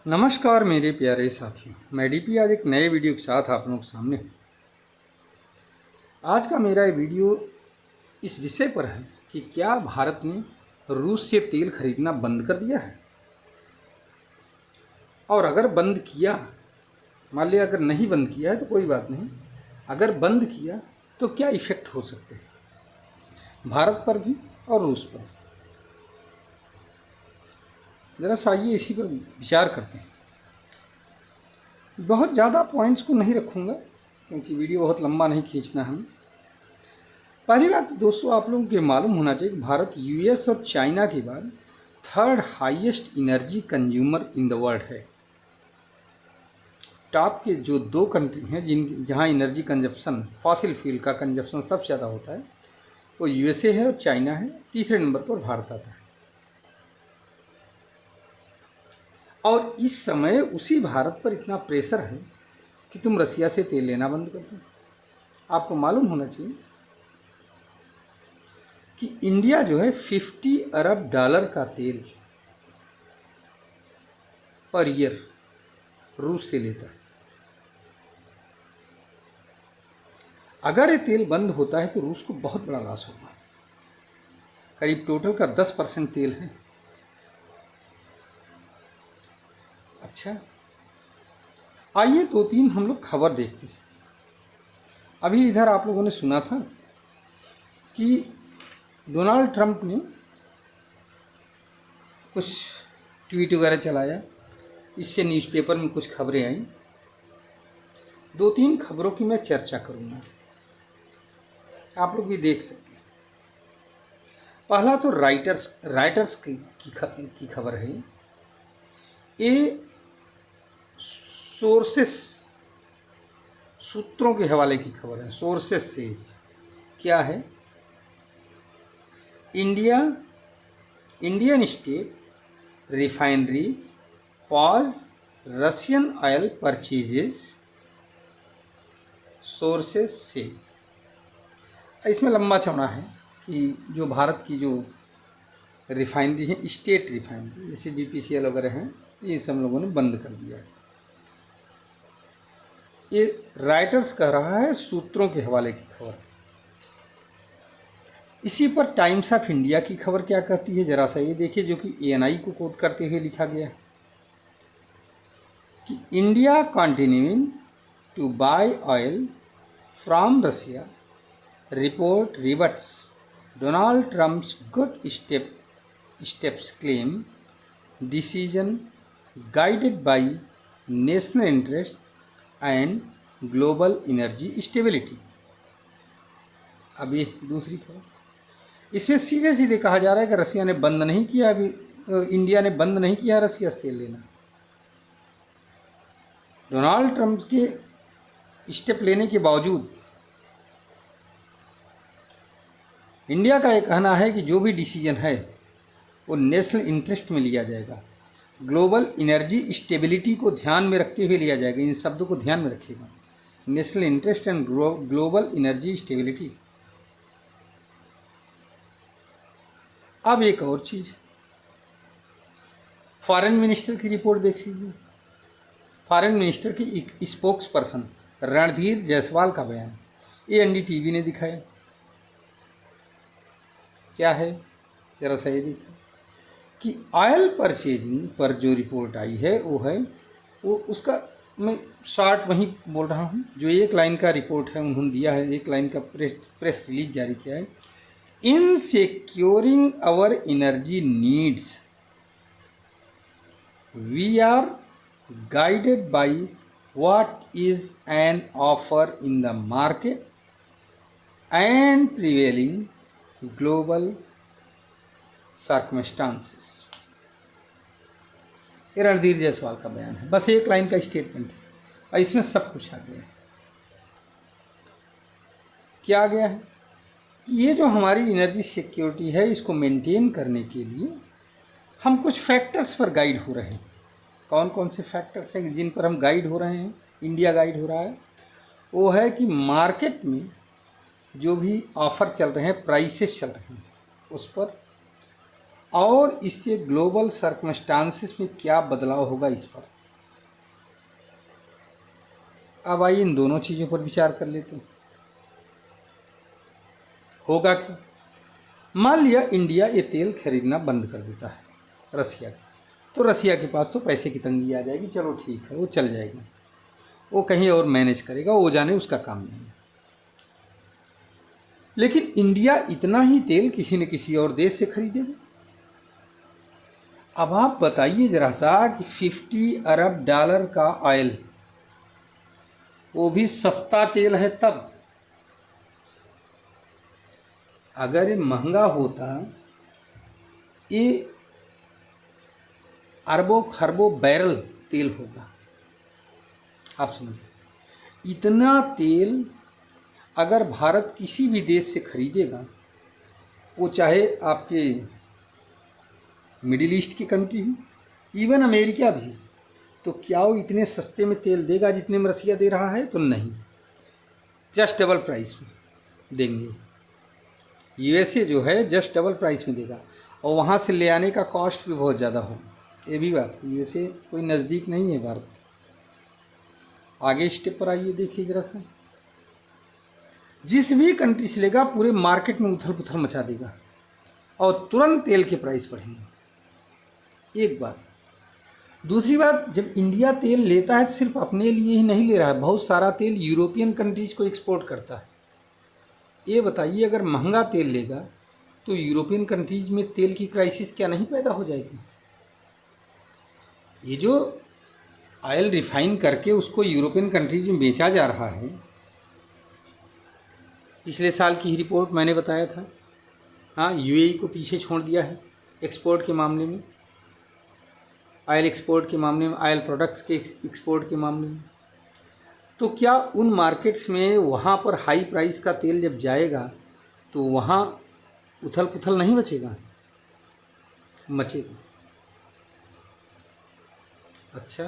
नमस्कार मेरे प्यारे साथियों, मैं डीपी आज एक नए वीडियो के साथ आप लोगों के सामने हूँ। आज का मेरा ये वीडियो इस विषय पर है कि क्या भारत ने रूस से तेल खरीदना बंद कर दिया है, और अगर बंद किया, मान लिया अगर नहीं बंद किया है तो कोई बात नहीं, अगर बंद किया तो क्या इफ़ेक्ट हो सकते हैं भारत पर भी और रूस पर भी। ज़रा सा आइए इसी पर विचार करते हैं। बहुत ज़्यादा पॉइंट्स को नहीं रखूँगा क्योंकि वीडियो बहुत लंबा नहीं खींचना है हमें। पहली बात तो दोस्तों आप लोगों को मालूम होना चाहिए कि भारत यूएस और चाइना के बाद third highest energy consumer in the world है। टॉप के जो दो कंट्री हैं जहां एनर्जी कंजप्शन, फॉसिल फ्यूल का कंजप्शन सबसे ज़्यादा होता है, वो यूएसए है और चाइना है। तीसरे नंबर पर भारत आता है। और इस समय उसी भारत पर इतना प्रेशर है कि तुम रसिया से तेल लेना बंद कर दो। आपको मालूम होना चाहिए कि इंडिया जो है 50 अरब डॉलर का तेल पर ईयर रूस से लेता है। अगर ये तेल बंद होता है तो रूस को बहुत बड़ा लॉस होगा। करीब टोटल का 10% तेल है। अच्छा, आइए दो तीन हम लोग खबर देखते हैं। अभी इधर आप लोगों ने सुना था कि डोनाल्ड ट्रंप ने कुछ ट्वीट वगैरह चलाया, इससे न्यूज़पेपर में कुछ खबरें आई। दो तीन खबरों की मैं चर्चा करूँगा, आप लोग भी देख सकते हैं। पहला तो राइटर्स की खबर है। ये सोर्सेस, सूत्रों के हवाले की खबर है। सोर्सेस सेज क्या है? Indian state refineries pause Russian oil purchases, sources says. इसमें लंबा चौड़ा है कि जो भारत की जो रिफाइनरी है, स्टेट रिफाइनरी जैसे बीपीसीएल वगैरह हैं, ये सब लोगों ने बंद कर दिया है। ये राइटर्स कह रहा है, सूत्रों के हवाले की खबर। इसी पर टाइम्स ऑफ इंडिया की खबर क्या कहती है, जरा सा ये देखिए, जो कि एएनआई को कोट करते हुए लिखा गया है कि India continuing to buy oil from Russia, report rebuts Donald Trump's good steps claim, decision guided by national interest and global energy stability. अब ये दूसरी खबर, इसमें सीधे सीधे कहा जा रहा है कि रसिया ने बंद नहीं किया, अभी इंडिया ने बंद नहीं किया रसिया से तेल लेना। डोनाल्ड ट्रंप के स्टेप लेने के बावजूद इंडिया का ये कहना है कि जो भी डिसीजन है वो नेशनल इंटरेस्ट में लिया जाएगा, ग्लोबल एनर्जी स्टेबिलिटी को ध्यान में रखते हुए लिया जाएगा। इन शब्दों को ध्यान में रखिएगा, national interest and global energy stability. अब एक और चीज़, फॉरेन मिनिस्टर की रिपोर्ट देख लीजिए। फॉरेन मिनिस्टर की एक स्पोक्स पर्सन रणधीर जायसवाल का बयान, ये एनडीटीवी ने दिखाया। क्या है, जरा सा ये देखिए कि ऑयल परचेजिंग पर जो रिपोर्ट आई है वो उसका मैं शॉर्ट वहीं बोल रहा हूँ। जो एक लाइन का रिपोर्ट है उन्होंने दिया है, एक लाइन का प्रेस रिलीज जारी किया है। In securing our energy needs we are guided by what is on offer in the market and prevailing global circumstances. ये रणधीर जायसवाल का बयान है, बस एक लाइन का स्टेटमेंट है और इसमें सब कुछ आ गया है। क्या आ गया है? ये जो हमारी एनर्जी सिक्योरिटी है, इसको मेंटेन करने के लिए हम कुछ फैक्टर्स पर गाइड हो रहे हैं। कौन कौन से फैक्टर्स हैं जिन पर हम गाइड हो रहे हैं, इंडिया गाइड हो रहा है? वो है कि मार्केट में जो भी ऑफ़र चल रहे हैं, प्राइसेस चल रहे हैं उस पर, और इससे ग्लोबल सर्कमस्टांसिस में क्या बदलाव होगा इस पर। अब आइए इन दोनों चीज़ों पर विचार कर लेते हैं। होगा क्या? मान लिया इंडिया ये तेल खरीदना बंद कर देता है रसिया का, तो रसिया के पास तो पैसे की तंगी आ जाएगी। चलो ठीक है, वो चल जाएगा, वो कहीं और मैनेज करेगा, वो जाने उसका काम नहीं है। लेकिन इंडिया इतना ही तेल किसी न किसी और देश से खरीदेगा। अब आप बताइए जरा सा कि 50 अरब डॉलर का ऑयल, वो भी सस्ता तेल है तब। अगर ये महंगा होता, ये अरबों खरबों बैरल तेल होगा। आप समझिए, इतना तेल अगर भारत किसी भी देश से खरीदेगा, वो चाहे आपके मिडिल ईस्ट की कंट्री हो, इवन अमेरिका भी, तो क्या वो इतने सस्ते में तेल देगा जितने में रसिया दे रहा है? तो नहीं, जस्ट डबल प्राइस में देंगे। यूएसए जो है जस्ट डबल प्राइस में देगा, और वहाँ से ले आने का कॉस्ट भी बहुत ज़्यादा होगा। ये भी बात है, यूएसए कोई नज़दीक नहीं है भारत। आगे स्टेप पर आइए, देखिए जरा सा। जिस भी कंट्री से लेगा पूरे मार्केट में उथल पुथल मचा देगा और तुरंत तेल के प्राइस बढ़ेंगे। एक बात। दूसरी बात, जब इंडिया तेल लेता है तो सिर्फ अपने लिए ही नहीं ले रहा है, बहुत सारा तेल यूरोपियन कंट्रीज को एक्सपोर्ट करता है। ये बताइए, अगर महंगा तेल लेगा तो यूरोपियन कंट्रीज में तेल की क्राइसिस क्या नहीं पैदा हो जाएगी? ये जो ऑयल रिफाइन करके उसको यूरोपियन कंट्रीज में बेचा जा रहा है, पिछले साल की ही रिपोर्ट मैंने बताया था। हाँ, यूएई को पीछे छोड़ दिया है एक्सपोर्ट के मामले में, ऑयल एक्सपोर्ट के मामले में, ऑयल प्रोडक्ट्स के एक्सपोर्ट के मामले में। तो क्या उन मार्केट्स में वहाँ पर हाई प्राइस का तेल जब जाएगा तो वहाँ उथल पुथल नहीं मचेगा? मचेगा। अच्छा,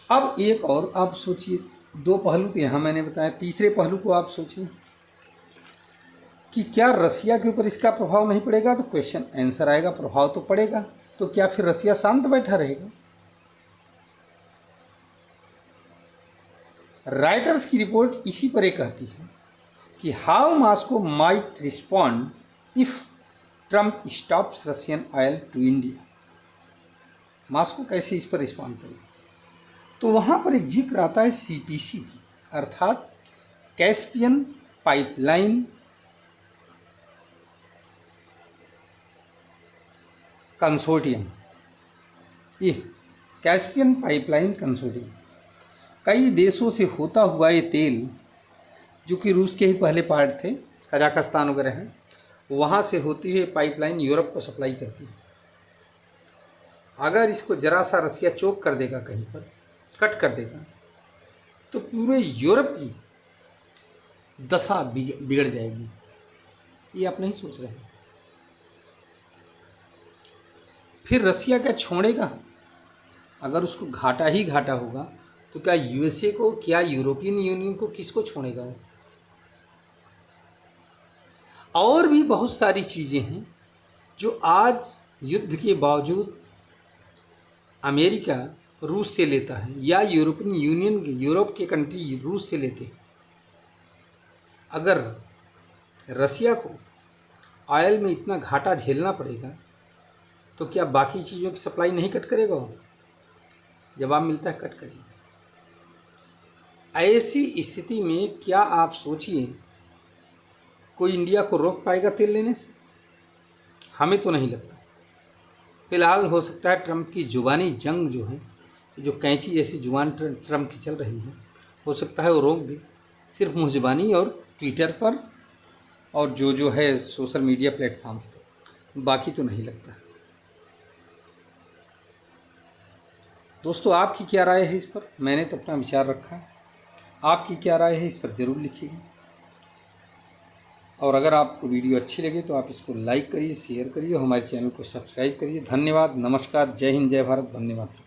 अब एक और आप सोचिए, दो पहलू तो यहाँ मैंने बताया, तीसरे पहलू को आप सोचिए कि क्या रसिया के ऊपर इसका प्रभाव नहीं पड़ेगा? तो क्वेश्चन आंसर आएगा, प्रभाव तो पड़ेगा। तो क्या फिर रसिया शांत बैठा रहेगा? राइटर्स की रिपोर्ट इसी पर एक कहती है कि how Moscow might respond if Trump stops Russian oil to India. Moscow कैसे इस पर रिस्पॉन्ड करेगा? तो वहाँ पर एक जिक्र आता है सीपीसी की, अर्थात कैस्पियन पाइपलाइन कंसोर्टियम। ये कैस्पियन पाइपलाइन कंसोर्टियम कई देशों से होता हुआ ये तेल, जो कि रूस के ही पहले पार्ट थे, कजाकिस्तान वगैरह हैं, वहाँ से होती हुई पाइपलाइन यूरोप को सप्लाई करती है। अगर इसको जरा सा रसिया चोक कर देगा, कहीं पर कट कर देगा, तो पूरे यूरोप की दशा बिगड़ जाएगी। ये आप नहीं सोच रहे हैं। फिर रसिया क्या छोड़ेगा? अगर उसको घाटा ही घाटा होगा तो क्या यूएसए को, क्या यूरोपियन यूनियन को, किसको छोड़ेगा वो? और भी बहुत सारी चीज़ें हैं जो आज युद्ध के बावजूद अमेरिका रूस से लेता है, या यूरोपियन यूनियन, यूरोप के कंट्री रूस से लेते हैं। अगर रसिया को ऑयल में इतना घाटा झेलना पड़ेगा तो क्या बाकी चीज़ों की सप्लाई नहीं कट करेगा वो? जवाब मिलता है, कट करेगा। ऐसी स्थिति में क्या आप सोचिए कोई इंडिया को रोक पाएगा तेल लेने से? हमें तो नहीं लगता। फिलहाल हो सकता है ट्रंप की जुबानी जंग जो है, जो कैंची जैसी जुबान ट्रंप की चल रही है, हो सकता है वो रोक दे, सिर्फ मुँहज़बानी और ट्विटर पर और जो है सोशल मीडिया प्लेटफॉर्म पर, बाकी तो नहीं लगता। दोस्तों, आपकी क्या राय है इस पर? मैंने तो अपना विचार रखा है, आपकी क्या राय है इस पर ज़रूर लिखिएगा। और अगर आपको वीडियो अच्छी लगे तो आप इसको लाइक करिए, शेयर करिए, हमारे चैनल को सब्सक्राइब करिए। धन्यवाद, नमस्कार, जय हिंद, जय भारत, वंदे मातरम।